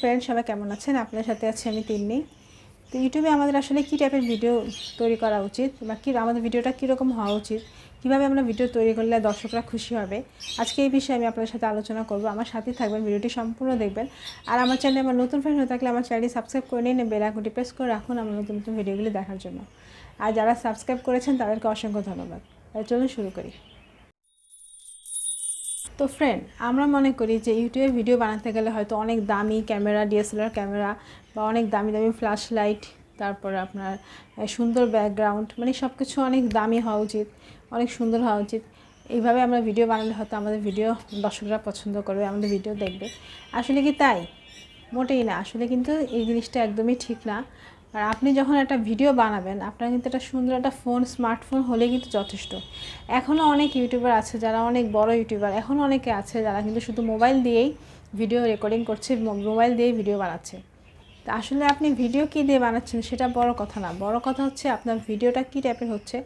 Friend, সবাই কেমন আছেন? আপনার সাথে আছি আমি তিন্নি। তো ইউটিউবে আমাদের আসলে কী টাইপের ভিডিও তৈরি করা উচিত বা আমাদের ভিডিওটা কীরকম হওয়া উচিত, কীভাবে আমরা ভিডিও তৈরি করলে দর্শকরা খুশি হবে, আজকে এই বিষয়ে আমি আপনাদের সাথে আলোচনা করব। আমার সাথেই থাকবেন, ভিডিওটি সম্পূর্ণ দেখবেন। আর আমার চ্যানেলে আমার নতুন ফ্রেন্ড হয়ে থাকলে আমার চ্যানেলটি সাবস্ক্রাইব করে নিন, বেল আইকনটি প্রেস করে রাখুন আমার নতুন নতুন ভিডিওগুলি দেখার জন্য। আর যারা সাবস্ক্রাইব করেছেন তাদেরকে অসংখ্য ধন্যবাদ। চলুন শুরু করি। তো ফ্রেন্ড, আমরা মনে করি যে ইউটিউবে ভিডিও বানাতে গেলে হয়তো অনেক দামি ক্যামেরা, ডিএসএলআর ক্যামেরা বা অনেক দামি দামি ফ্ল্যাশ লাইট, তারপরে আপনার সুন্দর ব্যাকগ্রাউন্ড, মানে সব কিছু অনেক দামি হওয়া উচিত, অনেক সুন্দর হওয়া উচিত। এইভাবে আমরা ভিডিও বানালে হয়তো আমাদের ভিডিও দর্শকরা পছন্দ করবে, আমাদের ভিডিও দেখবে। আসলে কি তাই? মোটেই না। আসলে কিন্তু এই জিনিসটা একদমই ঠিক না। আর আপনি যখন একটা ভিডিও বানাবেন, আপনার কিন্তু একটা সুন্দর একটা ফোন, স্মার্টফোন হলেই কিন্তু যথেষ্ট। এখনও অনেক ইউটিউবার আছে যারা অনেক বড় ইউটিউবার, এখনও অনেকে আছে যারা কিন্তু শুধু মোবাইল দিয়েই ভিডিও রেকর্ডিং করছে, মোবাইল দিয়েই ভিডিও বানাচ্ছে। তো আসলে আপনি ভিডিও কী দিয়ে বানাচ্ছেন সেটা বড় কথা না, বড় কথা হচ্ছে আপনার ভিডিওটা কী টাইপের হচ্ছে,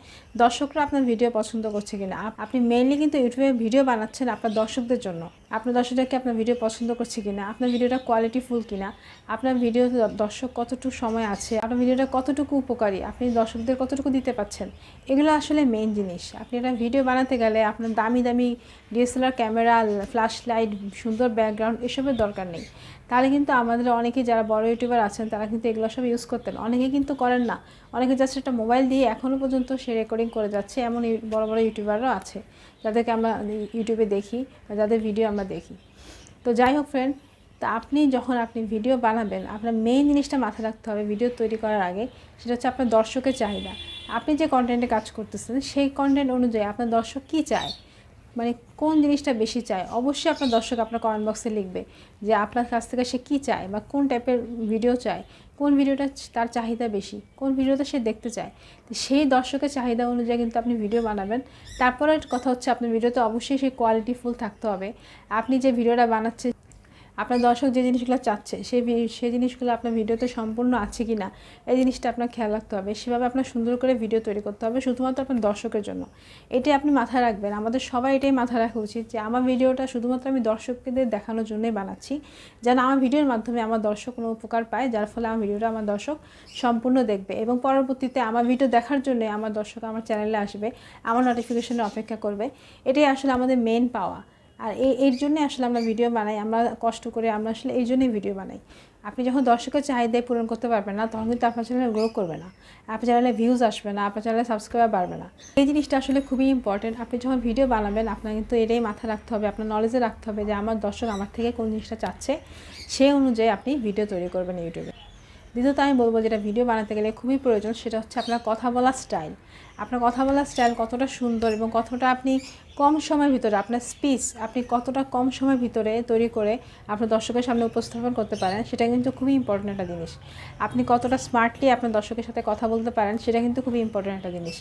দর্শকরা আপনার ভিডিও পছন্দ করছে কিনা। আপনি মেইনলি কিন্তু ইউটিউবে ভিডিও বানাচ্ছেন আপনার দর্শকদের জন্য। আপনার দর্শকদেরকে আপনার ভিডিও পছন্দ করছে কিনা, আপনার ভিডিওটা কোয়ালিটিফুল কিনা, আপনার ভিডিওতে দর্শক কতটুকু সময় আছে, আপনার ভিডিওটা কতটুকু উপকারী, আপনি দর্শকদের কতটুকু দিতে পারছেন, এগুলো আসলে মেইন জিনিস। আপনি একটা ভিডিও বানাতে গেলে আপনার দামি দামি ডিএসএলআর ক্যামেরা, ফ্ল্যাশ লাইট, সুন্দর ব্যাকগ্রাউন্ড এসবের দরকার নেই। তাহলে কিন্তু আমাদের অনেকেই যারা বড় ইউটিউবার আছেন তারা কিন্তু এগুলো সব ইউজ করতেন, অনেকে কিন্তু করেন না। অনেকে জাস্ট একটা মোবাইল দিয়ে এখনও পর্যন্ত সে রেকর্ডিং করে যাচ্ছে। এমন বড় বড় ইউটিউবারও আছে যাদেরকে আমরা ইউটিউবে দেখি বা যাদের ভিডিও আমরা দেখি। তো যাই হোক ফ্রেন্ড, তা আপনি যখন ভিডিও বানাবেন, আপনার মেইন জিনিসটা মাথায় রাখতে হবে ভিডিও তৈরি করার আগে, সেটা হচ্ছে আপনার দর্শকের চাহিদা। আপনি যে কন্টেন্টে কাজ করতেছেন সেই কন্টেন্ট অনুযায়ী আপনার দর্শক কী চায়, মানে কোন জিনিসটা বেশি চায়। অবশ্যই আপনার দর্শক আপনার কমেন্ট বক্সে লিখবে যে আপনার কাছ থেকে সে কী চায় বা কোন টাইপের ভিডিও চায়, কোন ভিডিওটা তার চাহিদা বেশি, কোন ভিডিওটা সে দেখতে চায়। তো সেই দর্শকের চাহিদা অনুযায়ী কিন্তু আপনি ভিডিও বানাবেন। তারপরে কথা হচ্ছে আপনার ভিডিওতে অবশ্যই সেই কোয়ালিটিফুল থাকতে হবে। আপনি যে ভিডিওটা বানাচ্ছেন, আপনার দর্শক যে জিনিসগুলো চাচ্ছে সেই জিনিসগুলো আপনার ভিডিওতে সম্পূর্ণ আছে কি না, এই জিনিসটা আপনার খেয়াল রাখতে হবে। সেভাবে আপনার সুন্দর করে ভিডিও তৈরি করতে হবে শুধুমাত্র আপনার দর্শকের জন্য। এটাই আপনি মাথায় রাখবেন। আমাদের সবাই এটাই মাথায় রাখা উচিত যে আমার ভিডিওটা শুধুমাত্র আমি দর্শকদের দেখানোর জন্যই বানাচ্ছি, যেন আমার ভিডিওর মাধ্যমে আমার দর্শক কোনো উপকার পায়, যার ফলে আমার ভিডিওটা আমার দর্শক সম্পূর্ণ দেখবে এবং পরবর্তীতে আমার ভিডিও দেখার জন্য আমার দর্শক আমার চ্যানেলে আসবে, আমার নোটিফিকেশনে অপেক্ষা করবে। এটাই আসলে আমাদের মেন পাওয়া। আর এর জন্যই আসলে আমরা ভিডিও বানাই, আমরা কষ্ট করে আমরা আসলে এই জন্যই ভিডিও বানাই। আপনি যখন দর্শকের চাহিদায় পূরণ করতে পারবেন না, তখন কিন্তু আপনার চ্যানেল গ্রো করবে না, আপনার চ্যানেলে ভিউজ আসবে না, আপনার চ্যানেলে সাবস্ক্রাইবার বাড়বে না। এই জিনিসটা আসলে খুবই ইম্পর্টেন্ট। আপনি যখন ভিডিও বানাবেন আপনার কিন্তু এটাই মাথায় রাখতে হবে, আপনার নলেজে রাখতে হবে যে আমার দর্শক আমার থেকে কোন জিনিসটা চাচ্ছে, সেই অনুযায়ী আপনি ভিডিও তৈরি করবেন ইউটিউবে। দ্বিতীয়ত আমি বলবো যেটা ভিডিও বানাতে গেলে খুবই প্রয়োজন, সেটা হচ্ছে আপনার কথা বলার স্টাইল। আপনার কথা বলার স্টাইল কতটা সুন্দর এবং কতটা আপনি কম সময়ের ভিতরে আপনার স্পিচ আপনি কতটা কম সময়ের ভিতরে তৈরি করে আপনার দর্শকের সামনে উপস্থাপন করতে পারেন, সেটা কিন্তু খুবই ইম্পর্টেন্ট একটা জিনিস। আপনি কতটা স্মার্টলি আপনার দর্শকের সাথে কথা বলতে পারেন, সেটা কিন্তু খুবই ইম্পর্টেন্ট একটা জিনিস।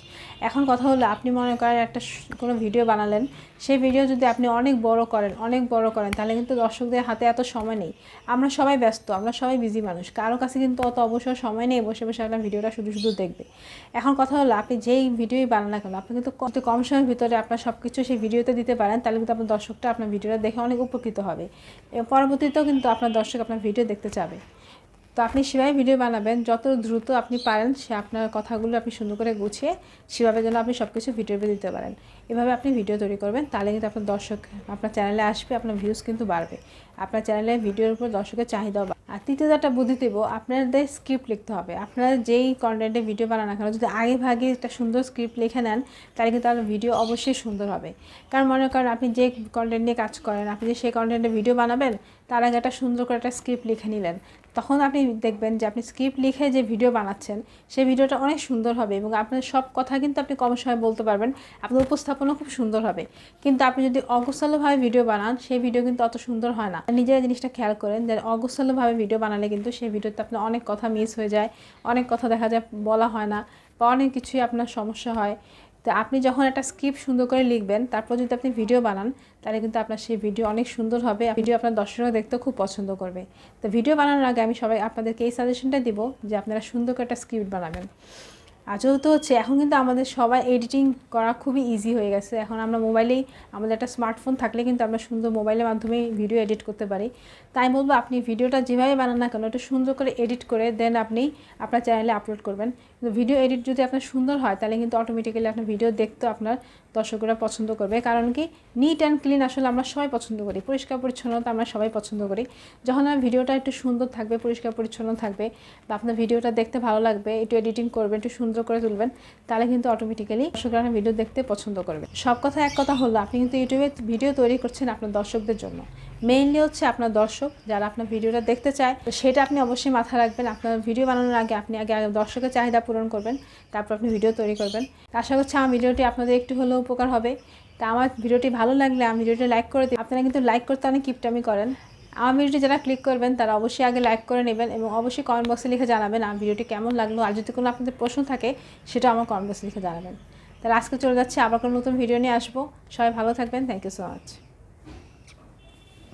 এখন কথা হলো, আপনি মনে করেন একটা কোনো ভিডিও বানালেন, সেই ভিডিও যদি আপনি অনেক বড় করেন তাহলে কিন্তু দর্শকদের হাতে এত সময় নেই। আমরা সবাই ব্যস্ত, আমরা সবাই বিজি মানুষ, কারো কাছে কিন্তু অত অবসর সময় নেই বসে বসে আপনার ভিডিওটা শুধু শুধু দেখবে। এখন কথা হলো, আপনি যেই ভিডিওই বানান না কেন, আপনি কিন্তু কম সময়ের ভিতরে আপনার সব কিছু সেই ভিডিওতে দিতে পারেন, তাহলে কিন্তু আপনার দর্শকটা আপনার ভিডিওটা দেখে অনেক উপকৃত হবে এবং পরবর্তীতেও কিন্তু আপনার দর্শক আপনার ভিডিও দেখতে চাবে। তো আপনি সেভাবে ভিডিও বানাবেন, যত দ্রুত আপনি পারেন সে আপনার কথাগুলো আপনি সুন্দর করে গুছিয়ে সেভাবে যেন আপনি সব কিছু ভিডিওতে দিতে পারেন। এভাবে আপনি ভিডিও তৈরি করবেন, তাহলে কিন্তু আপনার দর্শক আপনার চ্যানেলে আসবে, আপনার ভিউজ কিন্তু বাড়বে, আপনার চ্যানেলে ভিডিওর উপর দর্শকের চাহিদাও বাড়বে। আর তৃতীয় একটা বুদ্ধি দেবো, আপনাদের স্ক্রিপ্ট লিখতে হবে। আপনারা যেই কন্টেন্টে ভিডিও বানান না কেন, যদি আগে ভাগে একটা সুন্দর স্ক্রিপ্ট লিখে নেন, তাহলে কিন্তু আপনার ভিডিও অবশ্যই সুন্দর হবে। কারণ মনে করেন আপনি যে কন্টেন্ট নিয়ে কাজ করেন, আপনি যে সেই কন্টেন্টে ভিডিও বানাবেন, তার আগে একটা সুন্দর করে একটা স্ক্রিপ্ট লিখে নিলেন, তখন আপনি দেখবেন যে আপনি স্ক্রিপ্ট লিখে যে ভিডিও বানাচ্ছেন সেই ভিডিওটা অনেক সুন্দর হবে এবং আপনার সব কথা কিন্তু আপনি কম সময় বলতে পারবেন, আপনার উপস্থাপনও খুব সুন্দর হবে। কিন্তু আপনি যদি অগোছালোভাবে ভিডিও বানান, সেই ভিডিও কিন্তু অত সুন্দর হয় না। নিজেরা জিনিসটা খেয়াল করেন যে অগোছালোভাবে ভিডিও বানালে কিন্তু সেই ভিডিওতে আপনার অনেক কথা মিস হয়ে যায়, অনেক কথা দেখা যায় বলা হয় না বা অনেক কিছুই আপনার সমস্যা হয়। তো আপনি যখন একটা স্ক্রিপ্ট সুন্দর করে লিখবেন, তারপর যদি আপনি ভিডিও বানান, তাহলে কিন্তু আপনার সেই ভিডিও অনেক সুন্দর হবে, ভিডিও আপনার দর্শকরা দেখতে খুব পছন্দ করবে। তো ভিডিও বানানোর আগে আমি আপনাদেরকে এই সাজেশনটা দিব যে আপনারা সুন্দর করে একটা স্ক্রিপ্ট বানাবেন। আর যেহেতু হচ্ছে এখন কিন্তু আমাদের সবাই এডিটিং করা খুবই ইজি হয়ে গেছে। এখন আমরা মোবাইলেই, আমাদের একটা স্মার্টফোন থাকলে কিন্তু আমরা সুন্দর মোবাইলের মাধ্যমে ভিডিও এডিট করতে পারি। তাই বলবো আপনি ভিডিওটা যেভাবে বানান না কেন একটু সুন্দর করে এডিট করে দেন আপনি আপনার চ্যানেলে আপলোড করবেন। কিন্তু ভিডিও এডিট যদি আপনার সুন্দর হয় তাহলে কিন্তু অটোমেটিক্যালি আপনার ভিডিও দেখতেও আপনার দর্শকরা পছন্দ করবে। কারণ কি, নিট অ্যান্ড ক্লিন আসলে আমরা সবাই পছন্দ করি, পরিষ্কার পরিচ্ছন্নতা আমরা সবাই পছন্দ করি। যখন আমার ভিডিওটা একটু সুন্দর থাকবে, পরিষ্কার পরিচ্ছন্ন থাকবে, বা আপনার ভিডিওটা দেখতে ভালো লাগবে, একটু এডিটিং করবেন, একটু সুন্দর করে তুলবেন, তাহলে কিন্তু অটোমেটিক্যালি দর্শকরা ভিডিও দেখতে পছন্দ করবে। সব কথা এক কথা হলো, আপনি কিন্তু ইউটিউবে ভিডিও তৈরি করছেন আপনার দর্শকদের জন্য। মেইনলি হচ্ছে আপনার দর্শক যারা আপনার ভিডিওটা দেখতে চায়, তো সেটা আপনি অবশ্যই মাথায় রাখবেন। আপনার ভিডিও বানানোর আগে আপনি আগে দর্শকের চাহিদা পূরণ করবেন, তারপর আপনি ভিডিও তৈরি করবেন। আশা করছি আমার ভিডিওটি আপনাদের একটু হলেও উপকার হবে। তা আমার ভিডিওটি ভালো লাগলে আমি ভিডিওটি লাইক করে দিই। আপনারা কিন্তু লাইক করতে অনেক কিপটামি করেন। আমার ভিডিওটি যারা ক্লিক করবেন তারা অবশ্যই আগে লাইক করে নেবেন এবং অবশ্যই কমেন্ট বক্সে লিখে জানাবেন আমার ভিডিওটি কেমন লাগলো। আর যদি কোনো আপনাদের প্রশ্ন থাকে সেটা আমার কমেন্ট বক্সে লিখে জানাবেন। তাহলে আজকে চলে যাচ্ছে, আবার কোনো নতুন ভিডিও নিয়ে আসবো। সবাই ভালো থাকবেন। Thank you so much.